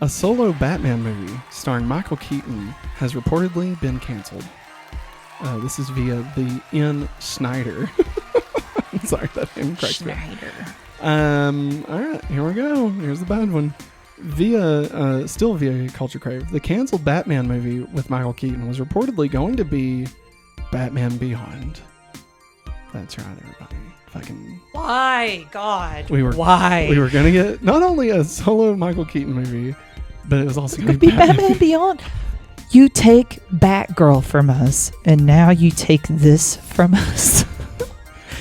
A solo Batman movie starring Michael Keaton has reportedly been canceled. This is via the N. Snyder. Sorry, that name cracks me up. All right, here we go. Here's the bad one. Still via Culture Crave, the canceled Batman movie with Michael Keaton was reportedly going to be Batman Beyond. That's right, everybody. Why, God? Why? We were going to get not only a solo Michael Keaton movie, but it was also going to be Batman Beyond. You take Batgirl from us, and now you take this from us.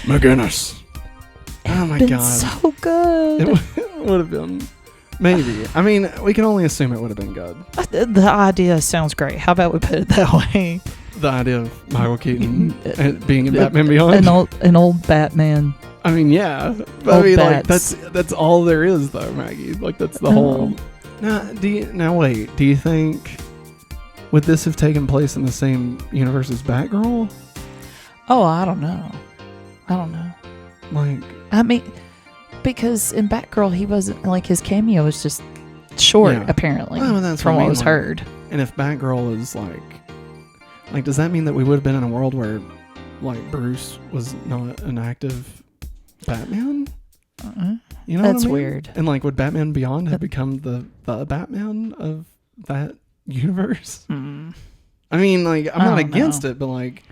My goodness. Oh my God. So good. It would have been. Maybe. I mean, we can only assume it would have been good. The idea sounds great. How about we put it that way? The idea of Michael Keaton being in Batman Beyond. An old Batman. I mean, yeah. But I mean, like, that's all there is, though, Maggie. Like, that's the whole. Now, wait. Do you think would this have taken place in the same universe as Batgirl? Oh, I don't know. Like, I mean, because in Batgirl, he wasn't like his cameo was just short, apparently. Well, that's from what was heard. And if Batgirl is like, does that mean that we would have been in a world where, like, Bruce was not an active Batman? You know, that's what I mean? weird. And like, would Batman Beyond have become the Batman of that universe? Mm. I mean, like, I'm not against it, but like,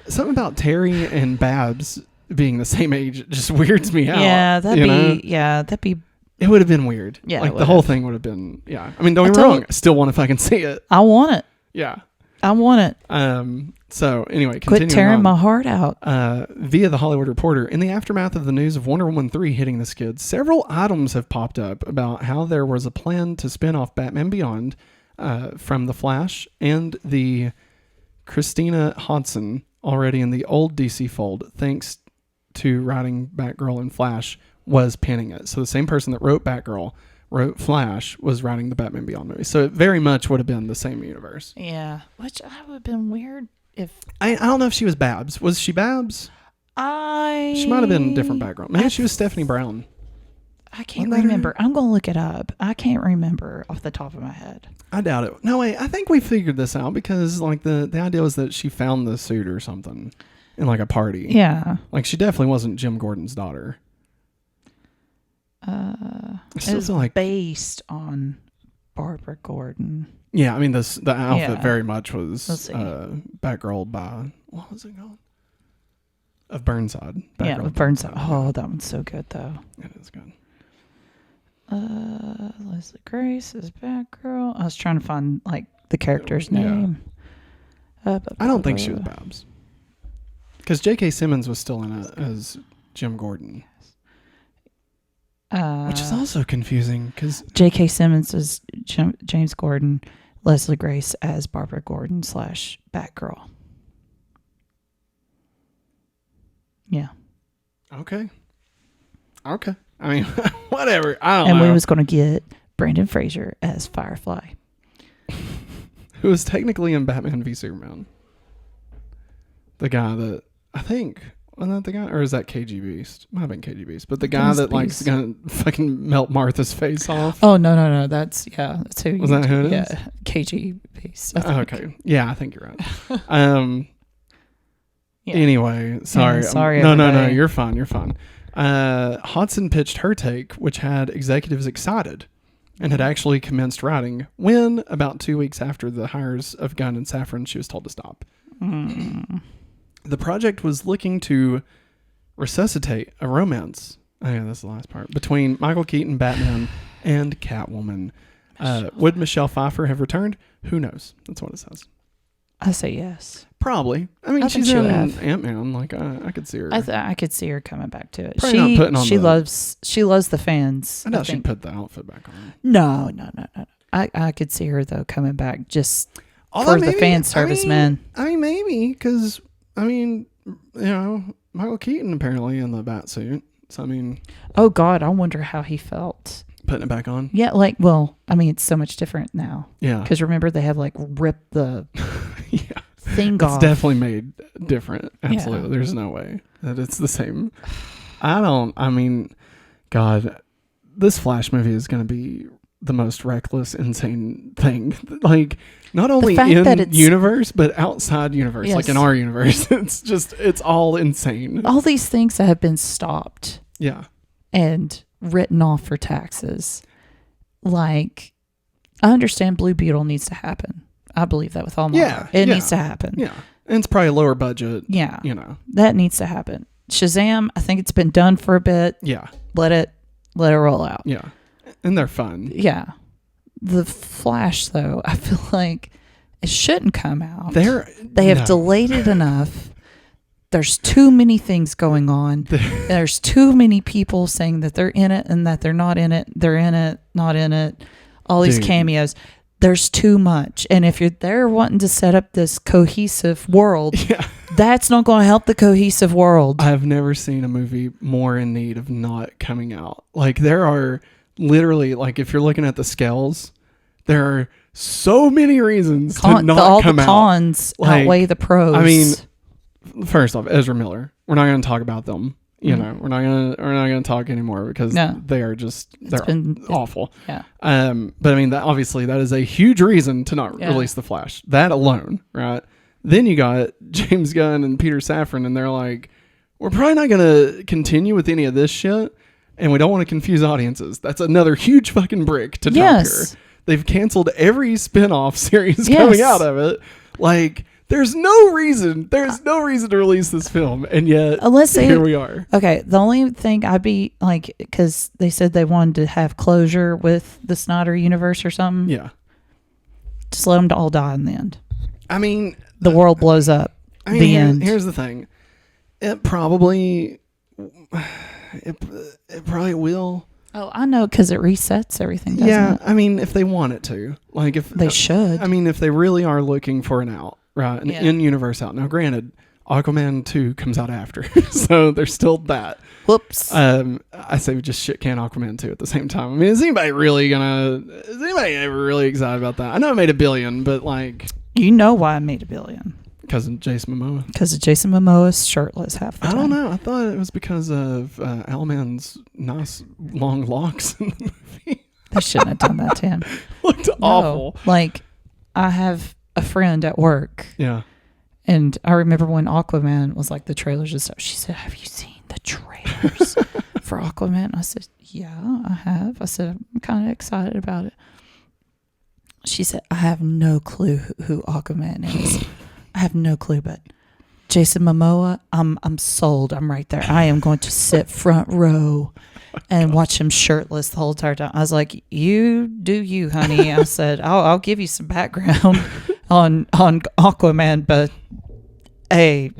something about Terry and Babs being the same age just weirds me out. Yeah, that'd be. It would have been weird. Yeah, like the whole thing would have been. Yeah, I mean, don't get me wrong. I still want to fucking see it. I want it. Yeah, I want it. So anyway, quit tearing my heart out. Via the Hollywood Reporter, in the aftermath of the news of Wonder Woman 3 hitting the skids, several items have popped up about how there was a plan to spin off Batman Beyond from The Flash, and the Christina Hodson, already in the old DC fold, thanks to writing Batgirl and Flash, was penning it. So the same person that wrote Batgirl wrote Flash was writing the Batman Beyond movie. So it very much would have been the same universe. Yeah, which would have been weird if... I don't know if she was Babs. Was she Babs? She might have been a different background. Maybe she was Stephanie Brown. I can't remember. I'm going to look it up. I can't remember off the top of my head. I doubt it. No, wait. I think we figured this out because like the idea was that she found the suit or something in like a party. Yeah. Like she definitely wasn't Jim Gordon's daughter. It was like based on Barbara Gordon. Yeah, I mean the outfit very much was Batgirl by, what was it called? Of Burnside. Batgirl of Burnside. Oh, that one's so good though. It is good. Leslie Grace is Batgirl. I was trying to find like the character's name. I don't think she was Babs. Because J.K. Simmons was still in it as Jim Gordon. Which is also confusing because J.K. Simmons is James Gordon, Leslie Grace as Barbara Gordon / Batgirl. Yeah. Okay. I mean, whatever. I don't know. And we was going to get Brendan Fraser as Firefly. Who was technically in Batman v Superman. The guy that, I think... Wasn't that the guy? Or is that KG Beast? Might have been KG Beast. But the guy that is going to fucking melt Martha's face off. Oh, no. That's who. Was that who it is? Yeah. KG Beast. Okay. Yeah, I think you're right. Anyway, sorry. Sorry. No. You're fine. Hodson pitched her take, which had executives excited and had actually commenced writing when, about 2 weeks after the hires of Gunn and Safran, she was told to stop. The project was looking to resuscitate a romance. Oh, yeah, that's the last part. Between Michael Keaton, Batman, and Catwoman. Would Michelle Pfeiffer have returned? Who knows? That's what it says. I say yes. Probably. I mean, she's in Ant-Man. Like, I could see her. I could see her coming back to it. Probably not putting on she loves the fans. I doubt she'd put the outfit back on. No. I could see her, though, coming back just for the fan service, man. I mean, maybe, because... I mean, Michael Keaton apparently in the bat suit. So, I mean... Oh, God, I wonder how he felt. Putting it back on? Yeah, it's so much different now. Yeah. Because remember, they have, ripped the thing off. It's definitely made different. Absolutely. Yeah. There's no way that it's the same. God, this Flash movie is going to be the most reckless, insane thing. Like, not only fact that in it's- universe, but outside universe, like in Yes. our universe. It's all insane. All these things that have been stopped Yeah. and written off for taxes. Like, I understand Blue Beetle needs to happen. I believe that with all my heart. It needs to happen. Yeah. And it's probably lower budget. Yeah. You know. That needs to happen. Shazam, I think it's been done for a bit. Yeah. Let it roll out. Yeah. And they're fun. Yeah. The Flash, though, I feel like it shouldn't come out. They have delayed it enough. There's too many things going on. There's too many people saying that they're in it and that they're not in it. They're in it, not in it. All these cameos. There's too much. And if you're there wanting to set up this cohesive world, that's not going to help the cohesive world. I've never seen a movie more in need of not coming out. Like, there are literally, like, if you're looking at the scales, there are so many reasons to not all come the out. cons Like, outweigh the pros. I mean, first off, Ezra Miller. We're not going to talk about them. You know, we're not gonna talk anymore because they are just awful. Yeah. But I mean, that obviously that is a huge reason to not release the Flash. That alone, right? Then you got James Gunn and Peter Safran, and they're like, we're probably not gonna continue with any of this shit, and we don't want to confuse audiences. That's another huge fucking brick to drop here. They've canceled every spin-off series coming out of it. Like, there's no reason to release this film, and yet here we are. Okay, the only thing I'd be like, because they said they wanted to have closure with the Snyder universe or something. Yeah, just let them all die in the end. I mean, the world blows up. I mean, the end. Here's the thing: it probably will. Oh, I know, because it resets everything. Doesn't it? I mean, if they want it to, like, if they should. I mean, if they really are looking for an out. Right, an in-universe out. Now, granted, Aquaman 2 comes out after, so there's still that. Whoops. I say we just shit can Aquaman 2 at the same time. I mean, is anybody ever really excited about that? I know it made $1 billion, but like... You know why I made $1 billion. Because of Jason Momoa. Because of Jason Momoa's shirtless half the time. I don't know. I thought it was because of Owlman's nice long locks in the movie. They shouldn't have done that to him. Looked awful. Like, I have a friend at work. Yeah. And I remember when Aquaman was like the trailers and stuff. She said, "Have you seen the trailers for Aquaman?" And I said, "Yeah, I have." I said, "I'm kind of excited about it." She said, "I have no clue who Aquaman is. I have no clue, but Jason Momoa, I'm sold. I'm right there. I am going to sit front row and watch him shirtless the whole entire time." I was like, "You do you, honey." I said, I'll give you some background on Aquaman, but hey,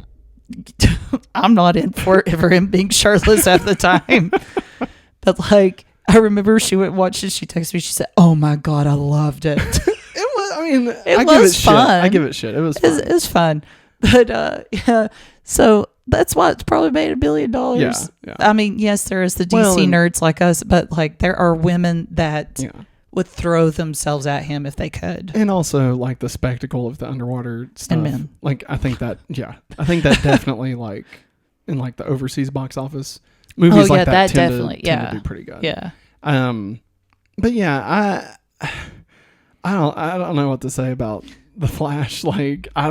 I'm not in for him being shirtless at the time. But like, I remember she went and watched it. She texted me. She said, "Oh my God, I loved it." I give it fun. Shit. I give it shit. It was fun. It was fun. But yeah, so that's why it's probably made $1 billion. Yeah. I mean, yes, there is the DC nerds like us, but like there are women that would throw themselves at him if they could. And also like the spectacle of the underwater stuff. And men. Like I think that definitely like in like the overseas box office movies like that tend to do pretty good. Yeah. But yeah, I don't know what to say about the Flash. Like I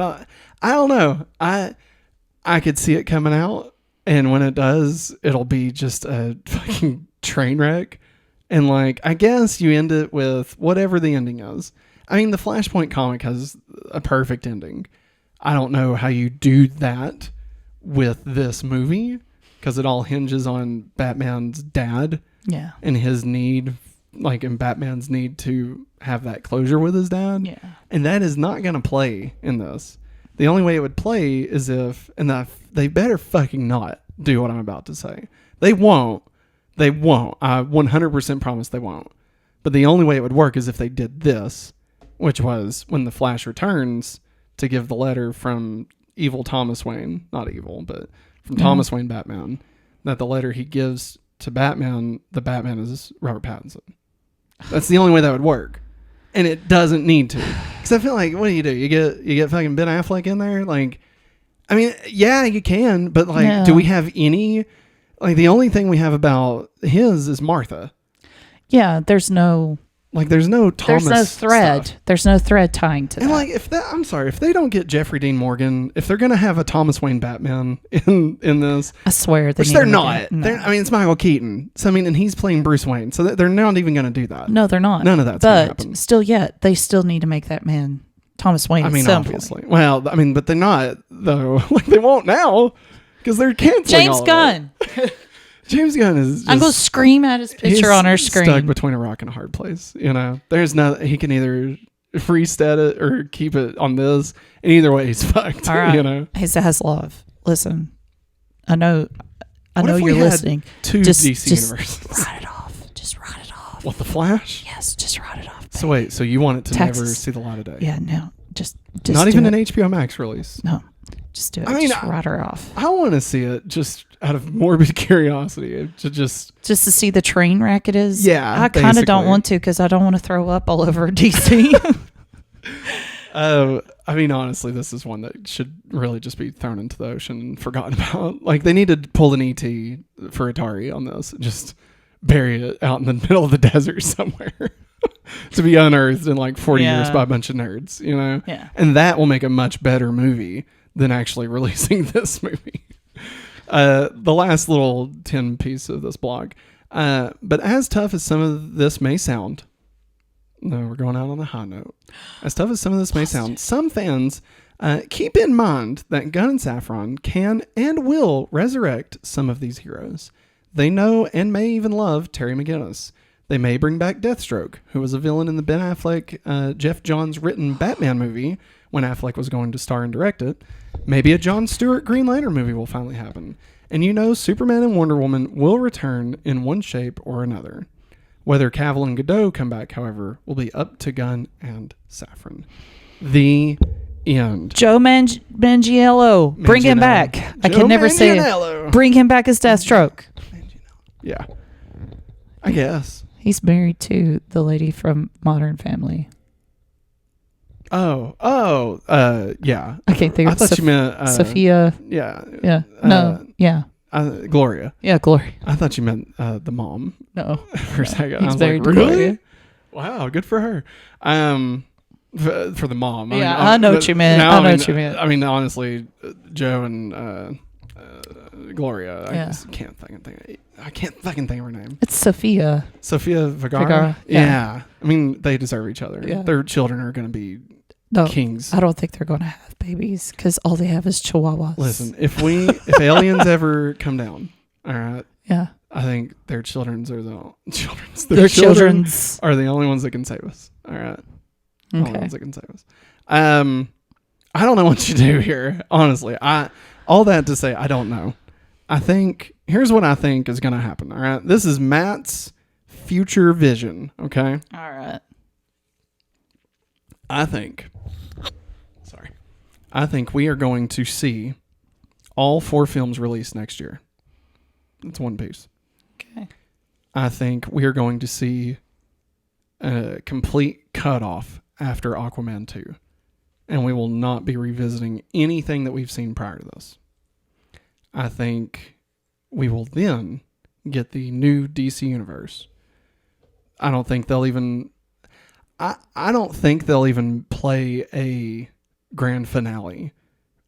don't know. I could see it coming out, and when it does, it'll be just a fucking train wreck. And like, I guess you end it with whatever the ending is. I mean, the Flashpoint comic has a perfect ending. I don't know how you do that with this movie, because it all hinges on Batman's dad. Yeah. And his need, like, and Batman's need to have that closure with his dad. Yeah. And that is not going to play in this. The only way it would play is if, and they better fucking not do what I'm about to say. They won't. I 100% promise they won't. But the only way it would work is if they did this, which was when the Flash returns to give the letter from evil Thomas Wayne, not evil, but from Thomas Wayne Batman, that the letter he gives to Batman, the Batman is Robert Pattinson. That's the only way that would work. And it doesn't need to. Because I feel like, what do? You get fucking Ben Affleck in there? Like, I mean, yeah, you can, but like, do we have any... Like, the only thing we have about his is Martha. Yeah, there's no Like, there's no Thomas. There's no thread. Stuff. There's no thread tying to And that. like, if they don't get Jeffrey Dean Morgan, if they're gonna have a Thomas Wayne Batman in this, I swear, which they're not. No. I mean, it's Michael Keaton, so I mean, and he's playing Bruce Wayne, so they're not even gonna do that. No, they're not. None of that's gonna happen. But still, yet they still need to make that man Thomas Wayne. I mean, at some obviously. point. Well, I mean, but they're not though. Like, they won't now because they're canceling James all of Gunn. it. James Gunn is. I'm going to scream at his picture on our screen. Stuck between a rock and a hard place. You know, there's no. He can either reset it or keep it on this, and either way, he's fucked. All right. You know. Hey, Zaslav, listen. I know What if we you're had listening. Two DC universes. Write it off. Just write it off. What, the Flash? Yes, just write it off. Baby. So wait, so you want it to Texas. never see the light of day? Yeah, no. Just Not do even it. an HBO Max release. No, just do it. I mean, just write her off. I want to see it just out of morbid curiosity to just to see the train wreck it is. Yeah, I kind of don't basically. want to because I don't want to throw up all over DC. I mean, honestly, this is one that should really just be thrown into the ocean and forgotten about. Like, they need to pull an ET for Atari on this. Just bury it out in the middle of the desert somewhere to be unearthed in like 40 Yeah. years by a bunch of nerds, you know? Yeah. And that will make a much better movie than actually releasing this movie. The last little 10 piece of this blog. But as tough as some of this may sound, no, we're going out on a high note. As tough as some of this may sound, some fans keep in mind that Gunn and Safran can and will resurrect some of these heroes. They know and may even love Terry McGinnis. They may bring back Deathstroke, who was a villain in the Ben Affleck, Jeff Johns written Batman movie when Affleck was going to star and direct it. Maybe a Jon Stewart Green Lantern movie will finally happen. And you know Superman and Wonder Woman will return in one shape or another. Whether Cavill and Godot come back, however, will be up to Gunn and Safran. The end. Joe Manganiello. Bring him back. I Joe can never say Manganiello. it. Bring him back as Deathstroke. Yeah. I guess. He's married to the lady from Modern Family. Yeah. I can't think I of thought you meant Sophia. Yeah. Yeah. No. Yeah. Gloria. Yeah, Gloria. I thought you meant the mom No. for a second. He's I was married like, to really? Gloria. Wow, good for her. For the mom. Yeah, I know what you meant. No, I know what you meant. I mean, honestly, Joe and Gloria. Yeah. I just can't fucking think of her name. It's Sophia. Sophia Vergara. Vergara, Yeah. yeah. I mean, they deserve each other. Yeah. Their children are going to be No, kings. I don't think they're going to have babies because all they have is chihuahuas. Listen, if aliens ever come down, all right, Yeah. I think their children's are the children's. Their children's. are the only ones that can save us. All right. Only Okay. ones that can save us. I don't know what you do here. Honestly, all that to say, I don't know. I think here's what I think is going to happen. All right, this is Matt's future vision. Okay, All right. I think we are going to see all 4 films released next year. That's one piece. Okay. I think we are going to see a complete cutoff after Aquaman 2. And we will not be revisiting anything that we've seen prior to this. I think we will then get the new DC universe. I don't think they'll even play a grand finale.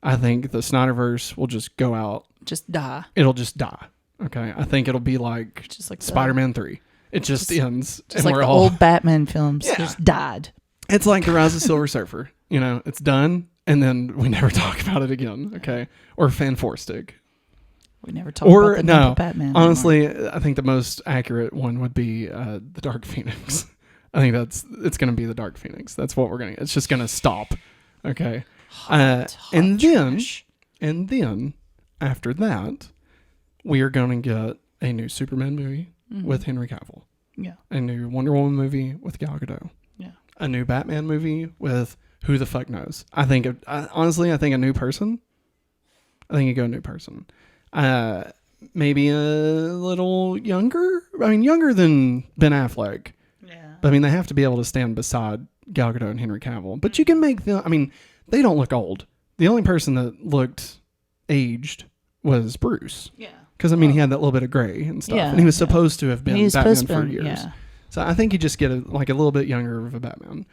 I think the Snyderverse will just go out. Just die. It'll just die. Okay. I think it'll be like Just like Spider-Man 3. It just ends. Just like the old Batman films. Yeah. Just died. It's like The Rise of the Silver Surfer. You know, it's done, and then we never talk about it again. Okay. Or Fan Four Stick. We never talk about the no, Batman anymore. honestly, I think the most accurate one would be the Dark Phoenix. I think it's going to be the Dark Phoenix. That's what it's just going to stop. Okay. And then after that, we are going to get a new Superman movie with Henry Cavill. Yeah. A new Wonder Woman movie with Gal Gadot. Yeah. A new Batman movie with who the fuck knows. Honestly, I think a new person. I think you go a new person. Maybe a little younger. I mean, younger than Ben Affleck. Yeah. But I mean, they have to be able to stand beside Gal Gadot and Henry Cavill. But you can make them. I mean, they don't look old. The only person that looked aged was Bruce. Yeah. Because I mean, he had that little bit of gray and stuff, Yeah, and he was yeah. supposed to have been He's Batman supposed to for be, years. yeah. So I think you just get a little bit younger of a Batman.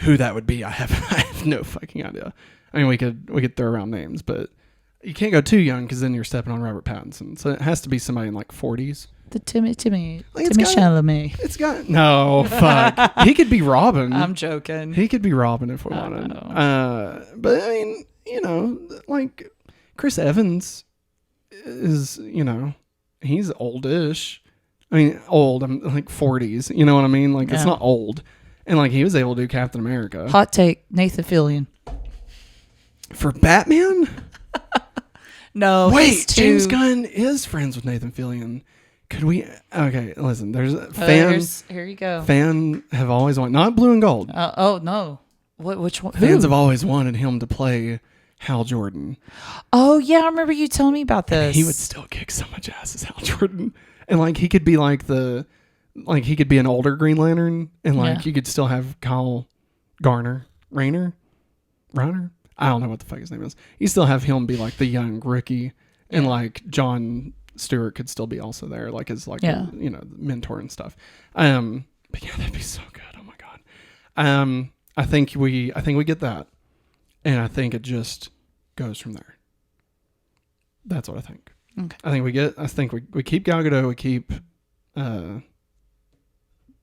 Who that would be, I have no fucking idea. I mean, we could throw around names, but you can't go too young because then you're stepping on Robert Pattinson. So it has to be somebody in like 40s. The Timmy Chalamet. Chalamet. It's got no fuck. He could be Robin. I'm joking. He could be Robin if we wanted. But I mean, like Chris Evans is, he's oldish. I mean, old. I'm like 40s. You know what I mean? Like it's not old. And like he was able to do Captain America. Hot take: Nathan Fillion for Batman. No, wait, James Gunn is friends with Nathan Fillion. Could we? Okay, listen. There's a here you go. Fan have always wanted, not Blue and Gold. Oh no, which one? Fans have always wanted him to play Hal Jordan. Oh yeah, I remember you telling me about this. And he would still kick so much ass as Hal Jordan, and like he could be like he could be an older Green Lantern, and like you could still have Kyle Rayner. I don't know what the fuck his name is. You still have him be like the young rookie, and like John Stewart could still be also there, like as like a, mentor and stuff. But yeah, that'd be so good. Oh my god. I think we get that, and I think it just goes from there. That's what I think. Okay. I think we keep Gal Gadot. We keep Man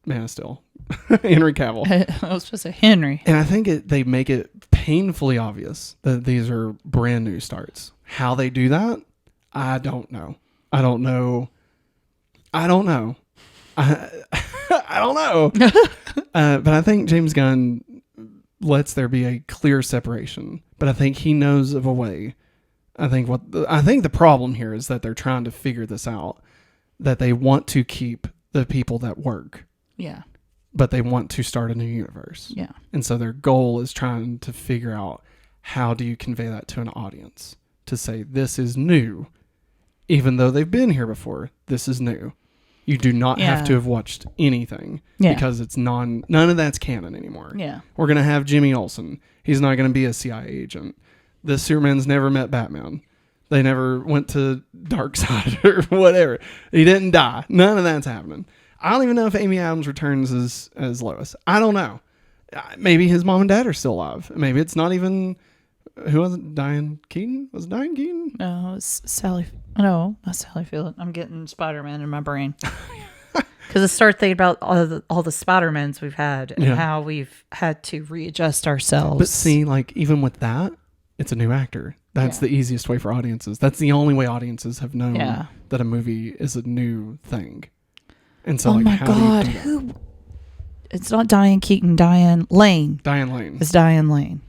of Steel, Henry Cavill. I was supposed to say Henry. And I think they make it painfully obvious that these are brand new starts. How they do that, I don't know. I don't know. I don't know. But I think James Gunn lets there be a clear separation. But I think he knows of a way. I think the problem here is that they're trying to figure this out. That they want to keep the people that work. Yeah. But they want to start a new universe. Yeah. And so their goal is trying to figure out how do you convey that to an audience to say this is new, even though they've been here before. This is new. You do not have to have watched anything because it's none of that's canon anymore. Yeah. We're going to have Jimmy Olsen. He's not going to be a CIA agent. The Superman's never met Batman. They never went to Darkseid or whatever. He didn't die. None of that's happening. I don't even know if Amy Adams returns as Lois. I don't know. Maybe his mom and dad are still alive. Maybe it's not even... Who was it? Diane Keaton? Was it Diane Keaton? No, it's Sally. No, not Sally Field. I'm getting Spider-Man in my brain. Because I start thinking about all the Spider-Mans we've had and how we've had to readjust ourselves. But see, like, even with that, it's a new actor. That's the easiest way for audiences. That's the only way audiences have known that a movie is a new thing. And so, how do you do that? It's not Diane Keaton. Diane Lane. It's Diane Lane.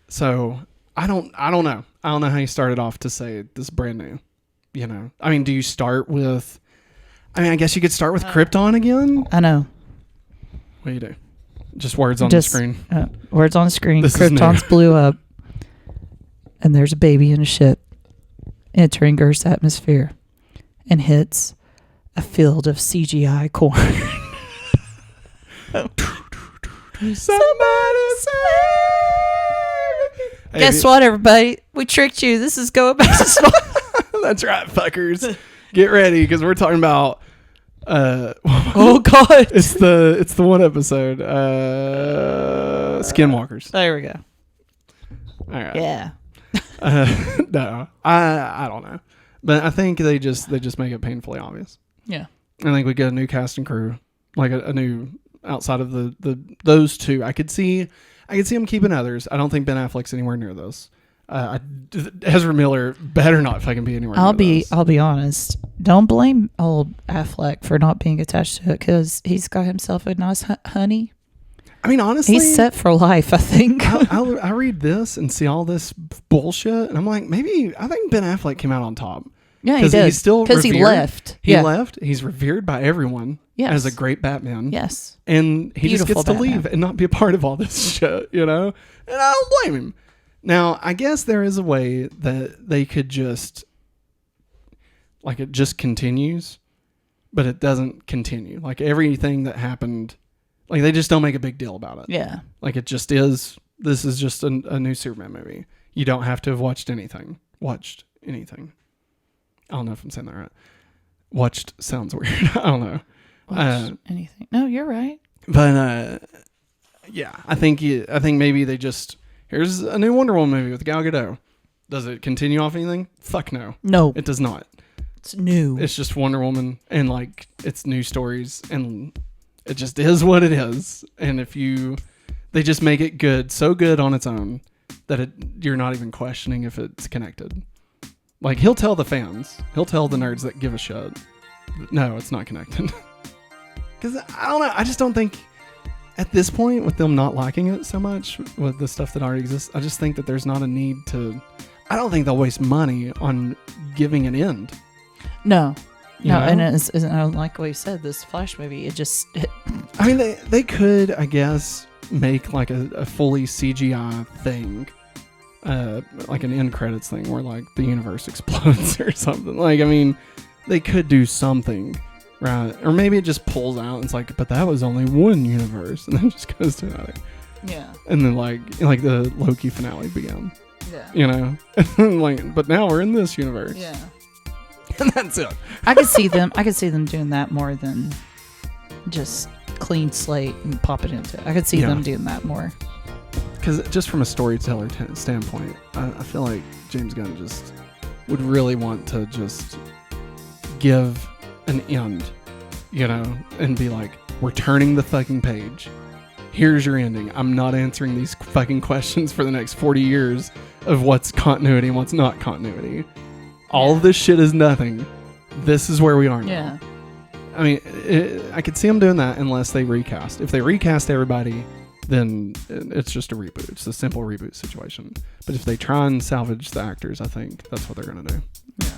So I don't know. I don't know how you started off to say this brand new. I mean, do you start with? I mean, I guess you could start with Krypton again. I know. What do you do? Just words on the screen. Words on the screen. This Krypton's blew up, and there's a baby in a ship entering Earth's atmosphere, and hits a field of CGI corn. Somebody save! Guess what, everybody? We tricked you. This is going back to small. That's right, fuckers. Get ready, because we're talking about. Oh God! It's the one episode. Skinwalkers. There we go. All right. Yeah. No, I don't know, but I think they just make it painfully obvious. Yeah. I think we get a new cast and crew, like a new outside of those two. I could see them keeping others. I don't think Ben Affleck's anywhere near those. Ezra Miller better not fucking be anywhere. I'll be honest. Don't blame old Affleck for not being attached to it, because he's got himself a nice honey. I mean, honestly, he's set for life. I think. I read this and see all this bullshit, and I'm like, I think Ben Affleck came out on top. Yeah, he did. He's still because he left. He left. He's revered by everyone as a great Batman. Yes, and he just gets to leave and not be a part of all this shit, And I don't blame him. Now, I guess there is a way that they could just, like, it just continues, but it doesn't continue. Like, everything that happened, like, they just don't make a big deal about it. Yeah. Like, it just is, this is just a new Superman movie. You don't have to have watched anything. I don't know if I'm saying that right. Watched sounds weird. I don't know. watch anything. No, you're right. But yeah, I think maybe they just, here's a new Wonder Woman movie with Gal Gadot. Does it continue off anything? Fuck no. No, It does not. it's new. It's just Wonder Woman, and like it's new stories, and it just is what it is. And they just make it good, so good on its own that you're not even questioning if it's connected. Like he'll tell the fans, he'll tell the nerds that give a shit, no, it's not connected. Because I don't know, I just don't think at this point, with them not liking it so much with the stuff that already exists, I just think that there's not a need to. I don't think they'll waste money on giving an end. No. You No, know? and it's like what you said, this Flash movie, I mean, they could, I guess, make like a fully CGI thing, like an end credits thing where like the universe explodes or something. Like, I mean, they could do something, right? Or maybe it just pulls out and it's like, but that was only one universe, and then just goes to another. yeah. And then like the Loki finale began, Yeah. you know, like, but now we're in this universe, Yeah. and that's it. I could see them doing that more than just clean slate and pop it into it. I could see Yeah. them doing that more. Because just from a storyteller standpoint, I feel like James Gunn just would really want to just give an end, you know, and be like, we're turning the fucking page. Here's your ending. I'm not answering these fucking questions for the next 40 years of what's continuity and what's not continuity. All of this shit is nothing. This is where we are now. Yeah. I mean, I could see them doing that unless they recast. If they recast everybody, then it's just a reboot. It's a simple reboot situation. But if they try and salvage the actors, I think that's what they're going to do. Yeah.